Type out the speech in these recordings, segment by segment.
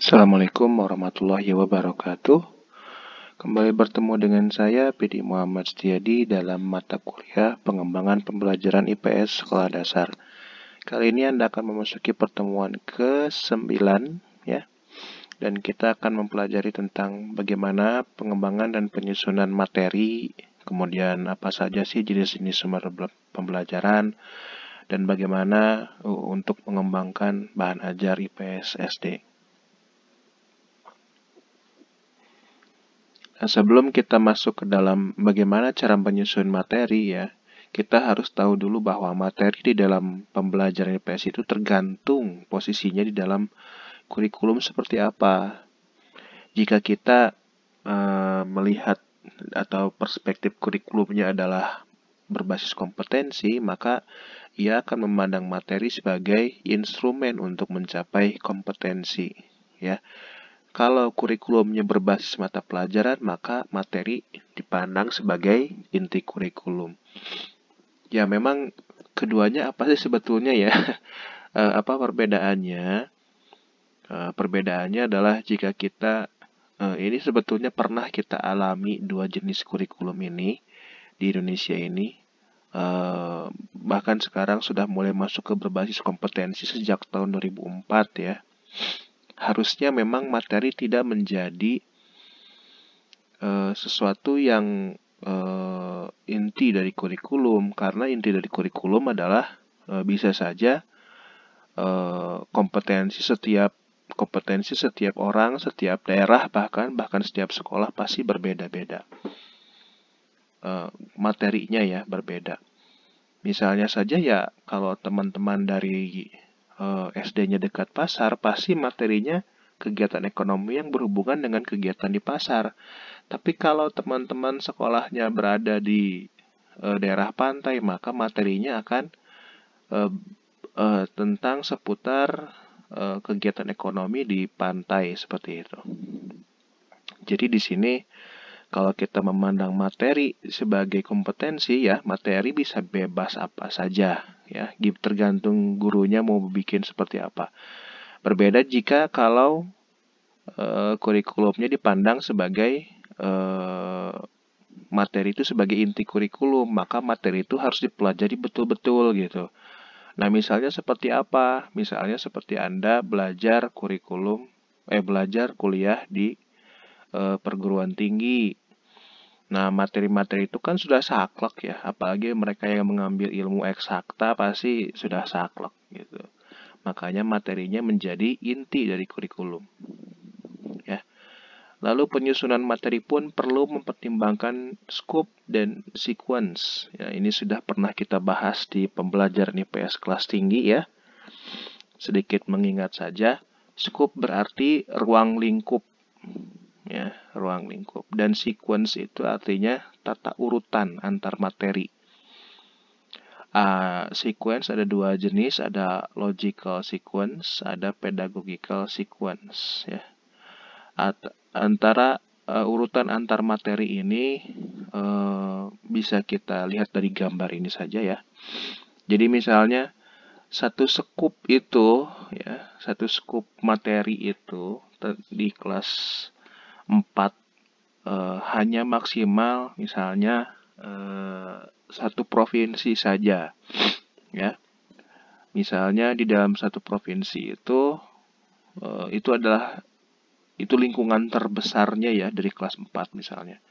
Assalamualaikum warahmatullahi wabarakatuh. Kembali bertemu dengan saya, Pidi Muhammad Setiadi, dalam mata kuliah pengembangan pembelajaran IPS sekolah dasar. Kali ini Anda akan memasuki pertemuan ke-9, ya. Dan kita akan mempelajari tentang bagaimana pengembangan dan penyusunan materi, kemudian apa saja sih jenis-jenis sumber pembelajaran, dan bagaimana untuk mengembangkan bahan ajar IPS SD. Nah, sebelum kita masuk ke dalam bagaimana cara menyusun materi ya, kita harus tahu dulu bahwa materi di dalam pembelajaran IPS itu tergantung posisinya di dalam kurikulum seperti apa. Jika kita melihat atau perspektif kurikulumnya adalah berbasis kompetensi, maka ia akan memandang materi sebagai instrumen untuk mencapai kompetensi, ya. Kalau kurikulumnya berbasis mata pelajaran, maka materi dipandang sebagai inti kurikulum. Ya, memang keduanya apa sih sebetulnya ya? Apa perbedaannya? Perbedaannya adalah jika kita ini sebetulnya pernah kita alami dua jenis kurikulum ini di Indonesia ini. Bahkan sekarang sudah mulai masuk ke berbasis kompetensi sejak tahun 2004 ya. Harusnya memang materi tidak menjadi sesuatu yang inti dari kurikulum, karena inti dari kurikulum adalah bisa saja kompetensi setiap orang, setiap daerah, bahkan setiap sekolah pasti berbeda-beda. Materinya ya berbeda. Misalnya saja ya, kalau teman-teman dari SD-nya dekat pasar, pasti materinya kegiatan ekonomi yang berhubungan dengan kegiatan di pasar. Tapi kalau teman-teman sekolahnya berada di daerah pantai, maka materinya akan tentang seputar kegiatan ekonomi di pantai seperti itu. Jadi di sini kalau kita memandang materi sebagai kompetensi ya, materi bisa bebas apa saja ya, tergantung gurunya mau bikin seperti apa. Berbeda jika kalau kurikulumnya dipandang sebagai materi itu sebagai inti kurikulum, maka materi itu harus dipelajari betul-betul gitu. Nah, misalnya seperti apa? Misalnya seperti Anda belajar belajar kuliah di perguruan tinggi. Nah, materi-materi itu kan sudah saklek ya, apalagi mereka yang mengambil ilmu eksakta pasti sudah saklek gitu. Makanya materinya menjadi inti dari kurikulum. Ya. Lalu penyusunan materi pun perlu mempertimbangkan scope dan sequence. Ya, ini sudah pernah kita bahas di pembelajaran IPS kelas tinggi ya. Sedikit mengingat saja, scope berarti ruang lingkup. Ya, ruang lingkup. Dan sequence itu artinya tata urutan antar materi. Sequence ada dua jenis, ada logical sequence, ada pedagogical sequence ya. Antara urutan antar materi ini bisa kita lihat dari gambar ini saja ya. Jadi misalnya satu skup materi itu di kelas 4 hanya maksimal misalnya satu provinsi saja ya. Misalnya di dalam satu provinsi itu lingkungan terbesarnya ya dari kelas 4 misalnya.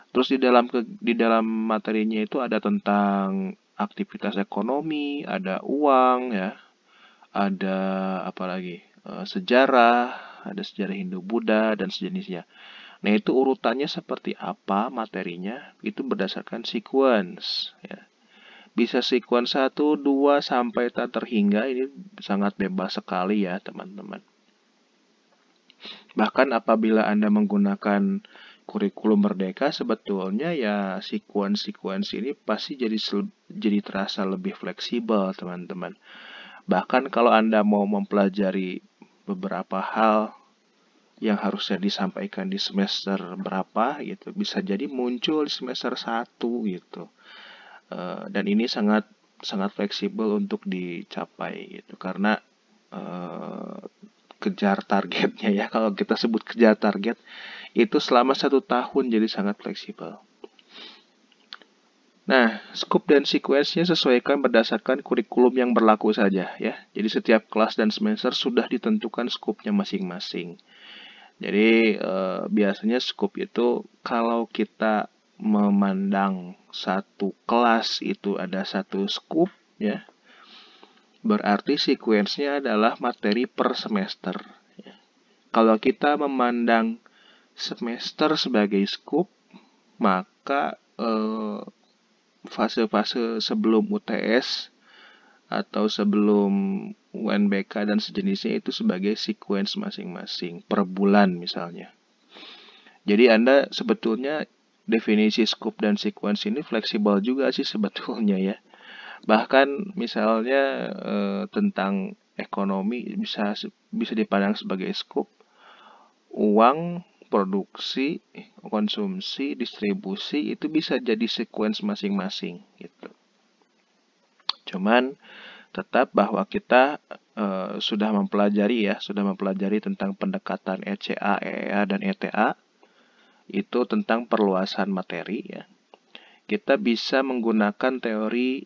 Terus di dalam materinya itu ada tentang aktivitas ekonomi, ada uang ya, ada apa lagi? Sejarah, ada sejarah Hindu-Buddha dan sejenisnya. Nah, itu urutannya seperti apa materinya? Itu berdasarkan sequence ya. Bisa sequence 1, 2 sampai tak terhingga, ini sangat bebas sekali ya, teman-teman. Bahkan apabila Anda menggunakan kurikulum merdeka, sebetulnya ya sequence ini pasti jadi terasa lebih fleksibel, teman-teman. Bahkan kalau Anda mau mempelajari beberapa hal yang harusnya disampaikan di semester berapa gitu, bisa jadi muncul di semester 1 gitu. Dan ini sangat fleksibel untuk dicapai gitu, karena kejar targetnya ya. Kalau kita sebut kejar target, itu selama 1 tahun, jadi sangat fleksibel. Nah, scope dan sequence-nya sesuaikan berdasarkan kurikulum yang berlaku saja ya. Jadi setiap kelas dan semester sudah ditentukan scope-nya masing-masing. Jadi biasanya scope itu kalau kita memandang satu kelas itu ada satu scope ya, berarti sequence-nya adalah materi per semester. Ya. Kalau kita memandang semester sebagai scope, maka fase-fase sebelum UTS atau sebelum UNBK dan sejenisnya itu sebagai sequence masing-masing per bulan misalnya. Jadi Anda sebetulnya definisi scope dan sequence ini fleksibel juga sih sebetulnya ya. Bahkan misalnya tentang ekonomi bisa dipandang sebagai scope. Uang, produksi, konsumsi, distribusi itu bisa jadi sequence masing-masing gitu. Cuman tetap bahwa kita sudah mempelajari tentang pendekatan ECA, EEA dan ETA, itu tentang perluasan materi ya. Kita bisa menggunakan teori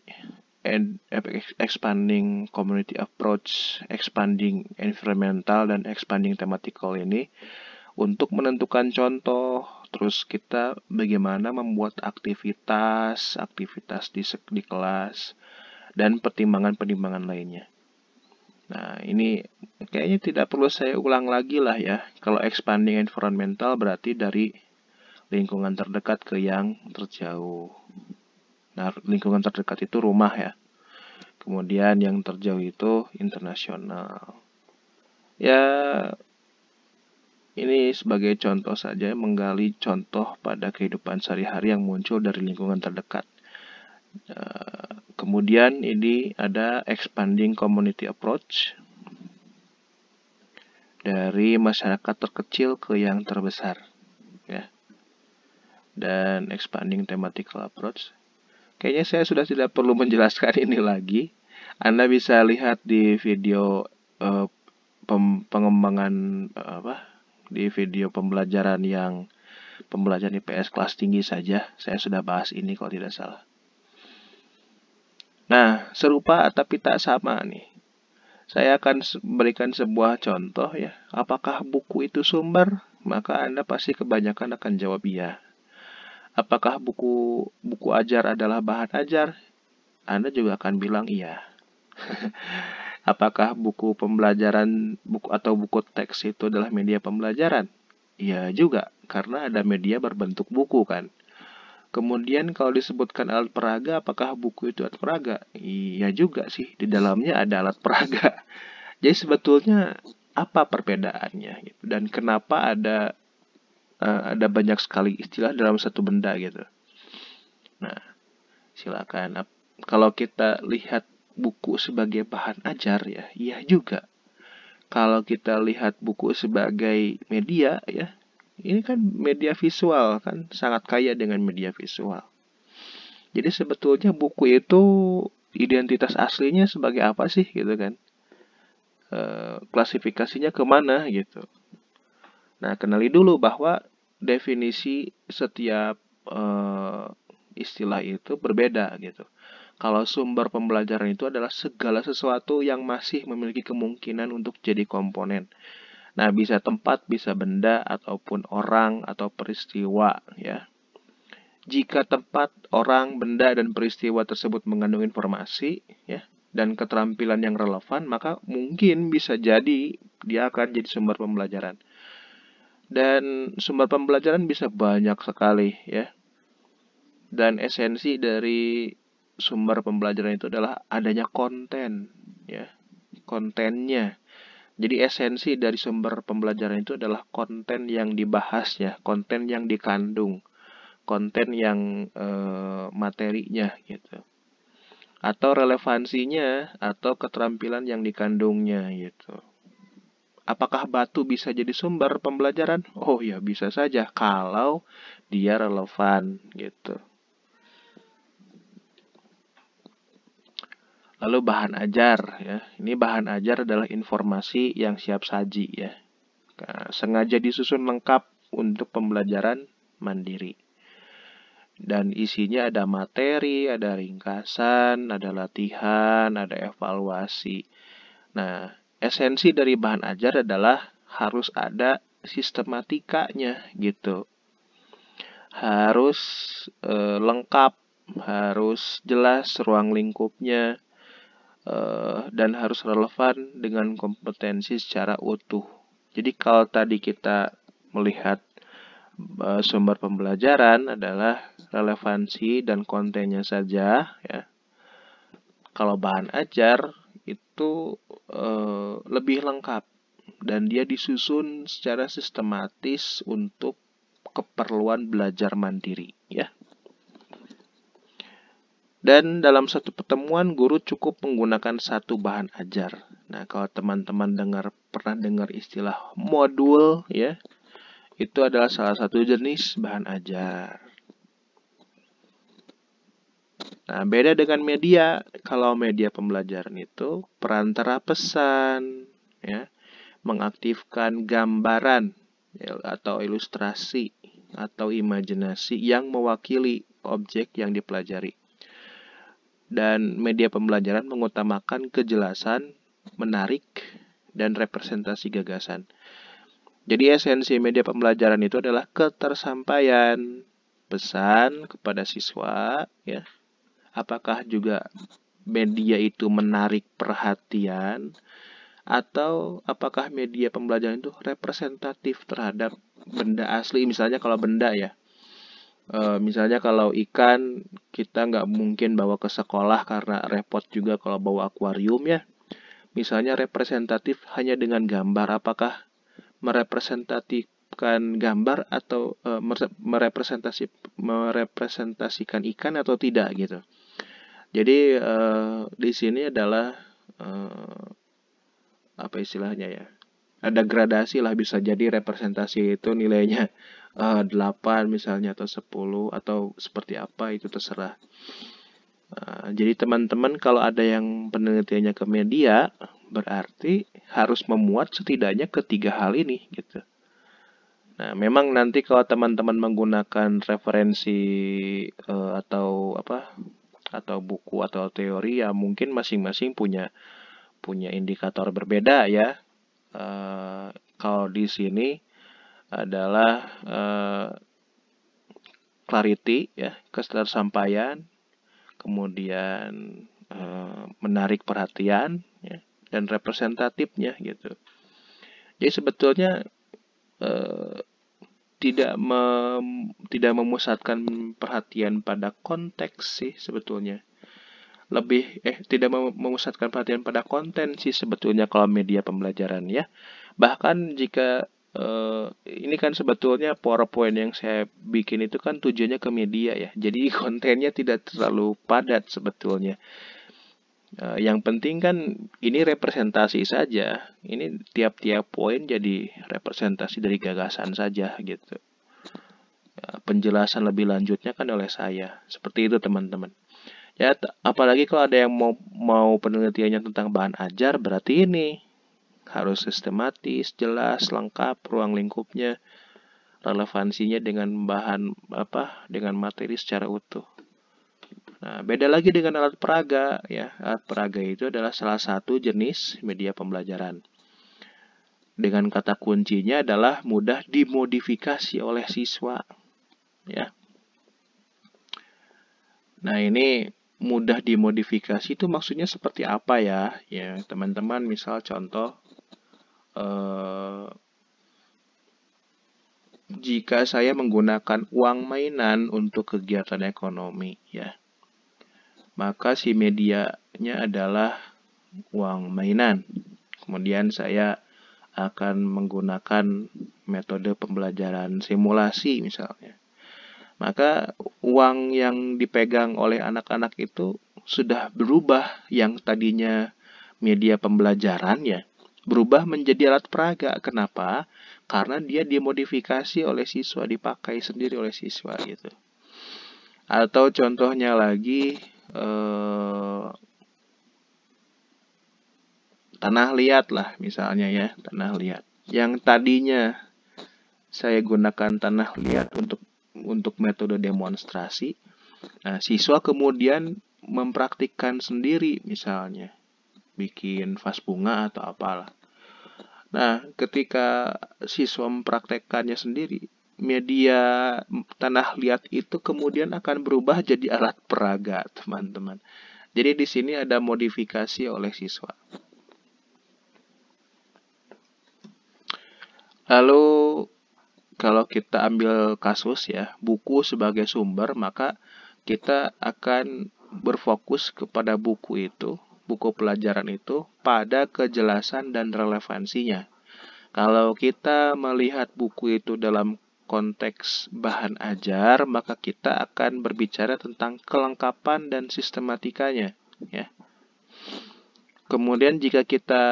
expanding community approach, expanding environmental dan expanding thematical ini untuk menentukan contoh, terus kita bagaimana membuat aktivitas di kelas dan pertimbangan-pertimbangan lainnya. Nah, ini kayaknya tidak perlu saya ulang lagi lah ya. Kalau expanding environmental berarti dari lingkungan terdekat ke yang terjauh. Nah, lingkungan terdekat itu rumah ya. Kemudian yang terjauh itu internasional. Ya, ini sebagai contoh saja, menggali contoh pada kehidupan sehari-hari yang muncul dari lingkungan terdekat. Kemudian ini ada expanding community approach, dari masyarakat terkecil ke yang terbesar ya. Dan expanding thematical approach, kayaknya saya sudah tidak perlu menjelaskan ini lagi. Anda bisa lihat di video pengembangan di video pembelajaran IPS kelas tinggi saja. Saya sudah bahas ini kalau tidak salah. Nah, serupa tapi tak sama nih. Saya akan memberikan sebuah contoh ya. Apakah buku itu sumber? Maka Anda pasti kebanyakan akan jawab iya. Apakah buku ajar adalah bahan ajar? Anda juga akan bilang iya. Apakah buku pembelajaran buku teks itu adalah media pembelajaran? Iya juga, karena ada media berbentuk buku kan. Kemudian kalau disebutkan alat peraga, apakah buku itu alat peraga? Iya juga sih, di dalamnya ada alat peraga. Jadi sebetulnya apa perbedaannya gitu, dan kenapa ada banyak sekali istilah dalam satu benda gitu. Nah, silakan. Kalau kita lihat buku sebagai bahan ajar ya, iya juga. Kalau kita lihat buku sebagai media ya, ini kan media visual kan, sangat kaya dengan media visual. Jadi sebetulnya buku itu identitas aslinya sebagai apa sih gitu kan? Klasifikasinya kemana gitu. Nah, kenali dulu bahwa definisi setiap istilah itu berbeda gitu. Kalau sumber pembelajaran itu adalah segala sesuatu yang masih memiliki kemungkinan untuk jadi komponen. Nah, bisa tempat, bisa benda, ataupun orang, atau peristiwa, ya. Jika tempat, orang, benda, dan peristiwa tersebut mengandung informasi, ya, dan keterampilan yang relevan, maka mungkin bisa jadi dia akan jadi sumber pembelajaran. Dan sumber pembelajaran bisa banyak sekali, ya. Dan esensi dari sumber pembelajaran itu adalah adanya konten, ya, kontennya. Jadi esensi dari sumber pembelajaran itu adalah konten yang dibahas ya, konten yang dikandung, konten yang materinya gitu, atau relevansinya atau keterampilan yang dikandungnya gitu. Apakah batu bisa jadi sumber pembelajaran? Oh ya, bisa saja kalau dia relevan gitu. Lalu bahan ajar ya. Ini bahan ajar adalah informasi yang siap saji ya. Nah, sengaja disusun lengkap untuk pembelajaran mandiri. Dan isinya ada materi, ada ringkasan, ada latihan, ada evaluasi. Nah, esensi dari bahan ajar adalah harus ada sistematikanya gitu. Harus lengkap, harus jelas ruang lingkupnya, dan harus relevan dengan kompetensi secara utuh. Jadi kalau tadi kita melihat sumber pembelajaran adalah relevansi dan kontennya saja ya. Kalau bahan ajar itu lebih lengkap dan dia disusun secara sistematis untuk keperluan belajar mandiri ya. Dan dalam satu pertemuan guru cukup menggunakan satu bahan ajar. Nah, kalau teman-teman pernah dengar istilah modul ya, itu adalah salah satu jenis bahan ajar. Nah, beda dengan media. Kalau media pembelajaran itu perantara pesan, ya, mengaktifkan gambaran ya, atau ilustrasi atau imajinasi yang mewakili objek yang dipelajari. Dan media pembelajaran mengutamakan kejelasan, menarik, dan representasi gagasan. Jadi esensi media pembelajaran itu adalah ketersampaian pesan kepada siswa, ya. Apakah juga media itu menarik perhatian atau apakah media pembelajaran itu representatif terhadap benda asli, misalnya kalau benda ya. Misalnya kalau ikan kita nggak mungkin bawa ke sekolah karena repot juga kalau bawa akuarium ya. Misalnya representatif hanya dengan gambar, apakah merepresentatifkan gambar atau merepresentasikan ikan atau tidak gitu. Jadi di sini adalah apa istilahnya ya? Ada gradasi lah, bisa jadi representasi itu nilainya 8 misalnya atau 10 atau seperti apa itu terserah. Jadi teman-teman kalau ada yang penelitiannya ke media berarti harus memuat setidaknya ketiga hal ini gitu. Nah, memang nanti kalau teman-teman menggunakan referensi atau buku atau teori ya mungkin masing-masing punya indikator berbeda ya. Kalau di sini adalah clarity ya, ketersampaian, kemudian menarik perhatian ya, dan representatifnya gitu. Jadi sebetulnya tidak memusatkan perhatian pada konteks sih sebetulnya. Tidak memusatkan perhatian pada konten sih sebetulnya kalau media pembelajaran ya. Bahkan jika ini kan sebetulnya PowerPoint yang saya bikin itu kan tujuannya ke media ya. Jadi kontennya tidak terlalu padat sebetulnya. Yang penting kan ini representasi saja. Ini tiap-tiap poin jadi representasi dari gagasan saja gitu. Penjelasan lebih lanjutnya kan oleh saya. Seperti itu teman-teman. Ya, apalagi kalau ada yang mau penelitiannya tentang bahan ajar, berarti ini harus sistematis, jelas, lengkap, ruang lingkupnya, relevansinya dengan dengan materi secara utuh. Nah, beda lagi dengan alat peraga ya. Alat peraga itu adalah salah satu jenis media pembelajaran. Dengan kata kuncinya adalah mudah dimodifikasi oleh siswa. Ya. Nah, ini mudah dimodifikasi itu maksudnya seperti apa ya? Ya, teman-teman misal contoh jika saya menggunakan uang mainan untuk kegiatan ekonomi ya. Maka si medianya adalah uang mainan. Kemudian saya akan menggunakan metode pembelajaran simulasi misalnya. Maka uang yang dipegang oleh anak-anak itu sudah berubah, yang tadinya media pembelajaran ya, berubah menjadi alat peraga. Kenapa? Karena dia dimodifikasi oleh siswa, dipakai sendiri oleh siswa gitu. Atau contohnya lagi tanah liat lah misalnya ya, tanah liat. Yang tadinya saya gunakan tanah liat untuk metode demonstrasi. Nah, siswa kemudian mempraktikkan sendiri misalnya, bikin vas bunga atau apalah. Nah, ketika siswa mempraktekkannya sendiri, media tanah liat itu kemudian akan berubah jadi alat peraga, teman-teman. Jadi di sini ada modifikasi oleh siswa. Lalu kalau kita ambil kasus ya, buku sebagai sumber, maka kita akan berfokus kepada buku itu, buku pelajaran itu, pada kejelasan dan relevansinya. Kalau kita melihat buku itu dalam konteks bahan ajar, maka kita akan berbicara tentang kelengkapan dan sistematikanya, ya. Kemudian jika kita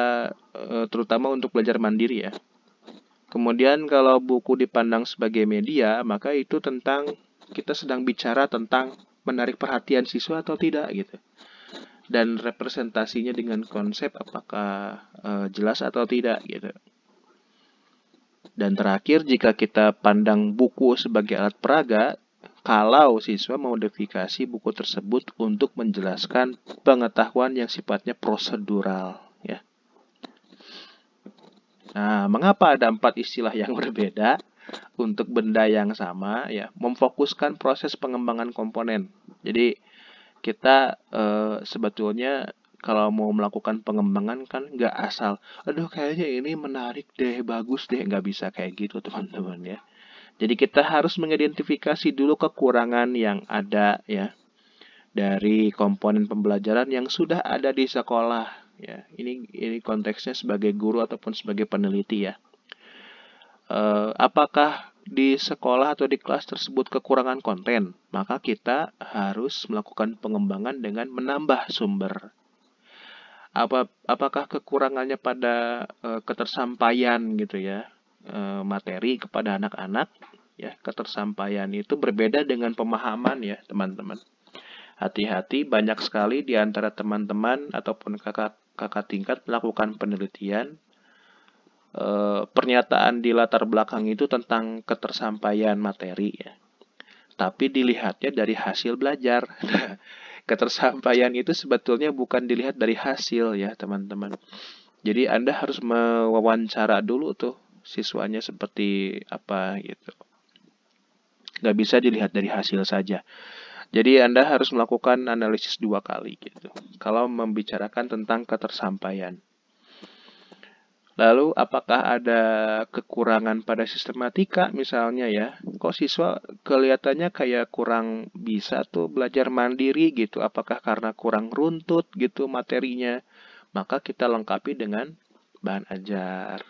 terutama untuk belajar mandiri ya. Kemudian kalau buku dipandang sebagai media, maka itu tentang kita sedang bicara tentang menarik perhatian siswa atau tidak gitu. Dan representasinya dengan konsep apakah jelas atau tidak gitu. Dan terakhir, jika kita pandang buku sebagai alat peraga, kalau siswa memodifikasi buku tersebut untuk menjelaskan pengetahuan yang sifatnya prosedural, ya. Nah, mengapa ada 4 istilah yang berbeda untuk benda yang sama? Ya, memfokuskan proses pengembangan komponen. Jadi kita sebetulnya kalau mau melakukan pengembangan kan nggak asal, aduh kayaknya ini menarik deh, bagus deh, nggak bisa kayak gitu teman-teman ya. Jadi kita harus mengidentifikasi dulu kekurangan yang ada ya dari komponen pembelajaran yang sudah ada di sekolah ya. Ini konteksnya sebagai guru ataupun sebagai peneliti ya. Apakah di sekolah atau di kelas tersebut kekurangan konten, maka kita harus melakukan pengembangan dengan menambah sumber. Apakah kekurangannya pada ketersampaian gitu ya, materi kepada anak-anak ya. Ketersampaian itu berbeda dengan pemahaman ya teman-teman. Hati-hati, banyak sekali di antara teman-teman ataupun kakak tingkat melakukan penelitian, pernyataan di latar belakang itu tentang ketersampaian materi ya. Tapi dilihatnya dari hasil belajar. Ketersampaian itu sebetulnya bukan dilihat dari hasil ya teman-teman. Jadi Anda harus mewawancara dulu tuh siswanya seperti apa gitu. Nggak bisa dilihat dari hasil saja. Jadi Anda harus melakukan analisis 2 kali gitu. Kalau membicarakan tentang ketersampaian. Lalu apakah ada kekurangan pada sistematika misalnya ya? Kok siswa kelihatannya kayak kurang bisa tuh belajar mandiri gitu? Apakah karena kurang runtut gitu materinya? Maka kita lengkapi dengan bahan ajar.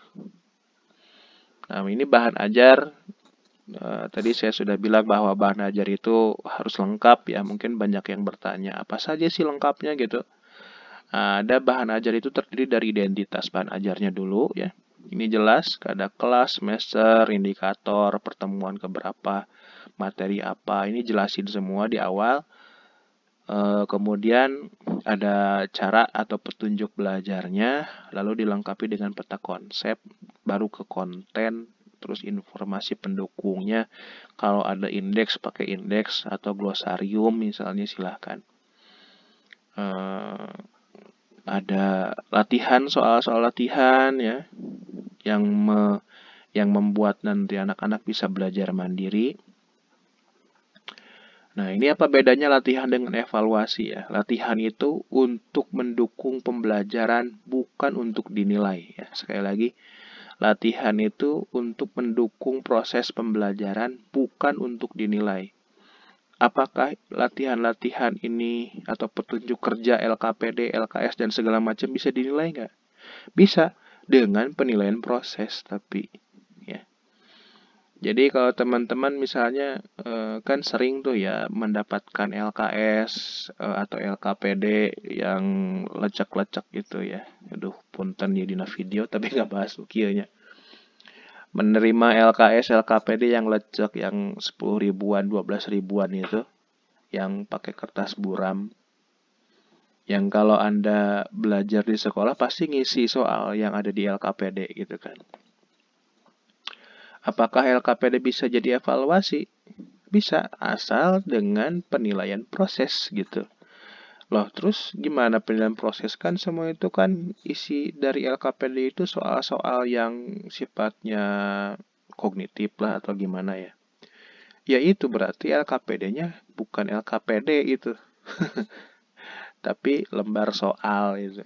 Nah, ini bahan ajar. Tadi saya sudah bilang bahwa bahan ajar itu harus lengkap ya. Mungkin banyak yang bertanya, apa saja sih lengkapnya gitu? Ada bahan ajar itu terdiri dari identitas bahan ajarnya dulu ya. Ini jelas, ada kelas, semester, indikator, pertemuan keberapa, materi apa. Ini jelasin semua di awal. Kemudian ada cara atau petunjuk belajarnya, lalu dilengkapi dengan peta konsep, baru ke konten, terus informasi pendukungnya. Kalau ada indeks, pakai indeks atau glosarium misalnya silahkan. Ada latihan, soal-soal latihan ya yang membuat nanti anak-anak bisa belajar mandiri. Nah, ini apa bedanya latihan dengan evaluasi ya? Latihan itu untuk mendukung pembelajaran, bukan untuk dinilai ya. Sekali lagi, latihan itu untuk mendukung proses pembelajaran, bukan untuk dinilai. Apakah latihan-latihan ini atau petunjuk kerja LKPD, LKS, dan segala macam bisa dinilai nggak? Bisa, dengan penilaian proses tapi ya. Jadi kalau teman-teman misalnya kan sering tuh ya mendapatkan LKS atau LKPD yang lecek-lecek gitu ya. Aduh, punten ya dina video tapi nggak bahas ukianya. Menerima LKS, LKPD yang lecek, yang 10 ribuan, 12 ribuan itu, yang pakai kertas buram. Yang kalau Anda belajar di sekolah pasti ngisi soal yang ada di LKPD gitu kan. Apakah LKPD bisa jadi evaluasi? Bisa, asal dengan penilaian proses gitu. Loh, terus gimana penilaian proses? Kan semua itu kan isi dari LKPD itu soal-soal yang sifatnya kognitif lah atau gimana ya. Ya itu berarti LKPD-nya bukan LKPD itu, tapi lembar soal itu.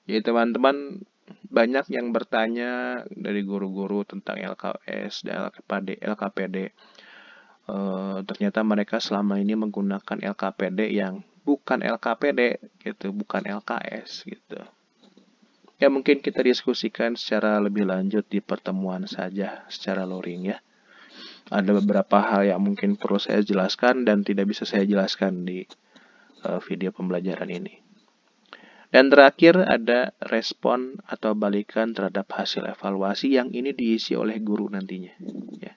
Jadi teman-teman banyak yang bertanya dari guru-guru tentang LKS dan LKPD. Ternyata mereka selama ini menggunakan LKPD yang bukan LKPD gitu, bukan LKS gitu. Ya mungkin kita diskusikan secara lebih lanjut di pertemuan saja secara luring ya. Ada beberapa hal yang mungkin perlu saya jelaskan dan tidak bisa saya jelaskan di video pembelajaran ini. Dan terakhir ada respon atau balikan terhadap hasil evaluasi yang ini diisi oleh guru nantinya. Ya,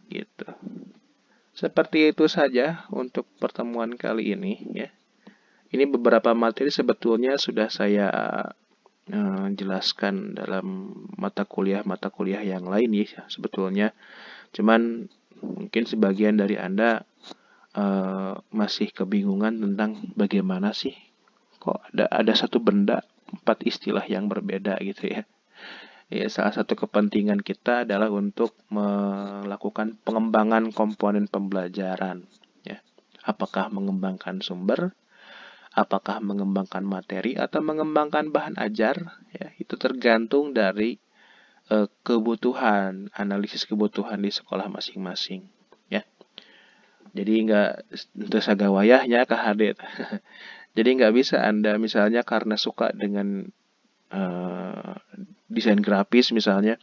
gitu. Seperti itu saja untuk pertemuan kali ini. Ya, ini beberapa materi sebetulnya sudah saya jelaskan dalam mata kuliah yang lain ya sebetulnya. Cuman mungkin sebagian dari Anda masih kebingungan tentang bagaimana sih kok ada satu benda 4 istilah yang berbeda gitu ya. Ya, salah satu kepentingan kita adalah untuk melakukan pengembangan komponen pembelajaran. Ya. Apakah mengembangkan sumber, apakah mengembangkan materi, atau mengembangkan bahan ajar, ya, itu tergantung dari kebutuhan, analisis kebutuhan di sekolah masing-masing. Ya. Jadi nggak tersagawayahnya KHD. Jadi nggak bisa Anda misalnya karena suka dengan desain grafis misalnya,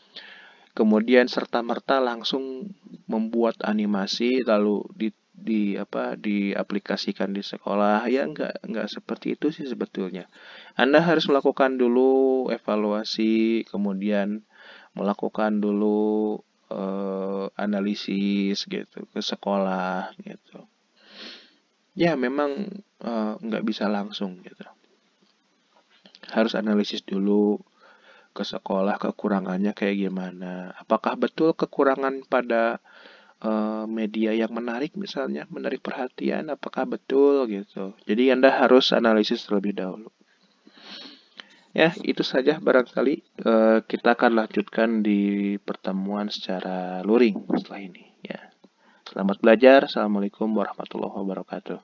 kemudian serta-merta langsung membuat animasi lalu diaplikasikan di sekolah. Ya nggak seperti itu sih sebetulnya. Anda harus melakukan dulu evaluasi, kemudian melakukan dulu analisis gitu ke sekolah gitu. Ya memang nggak bisa langsung gitu. Harus analisis dulu ke sekolah kekurangannya kayak gimana. Apakah betul kekurangan pada media yang menarik misalnya, menarik perhatian, apakah betul gitu. Jadi Anda harus analisis terlebih dahulu. Ya, itu saja barangkali kita akan lanjutkan di pertemuan secara luring setelah ini. Ya. Selamat belajar. Assalamualaikum warahmatullahi wabarakatuh.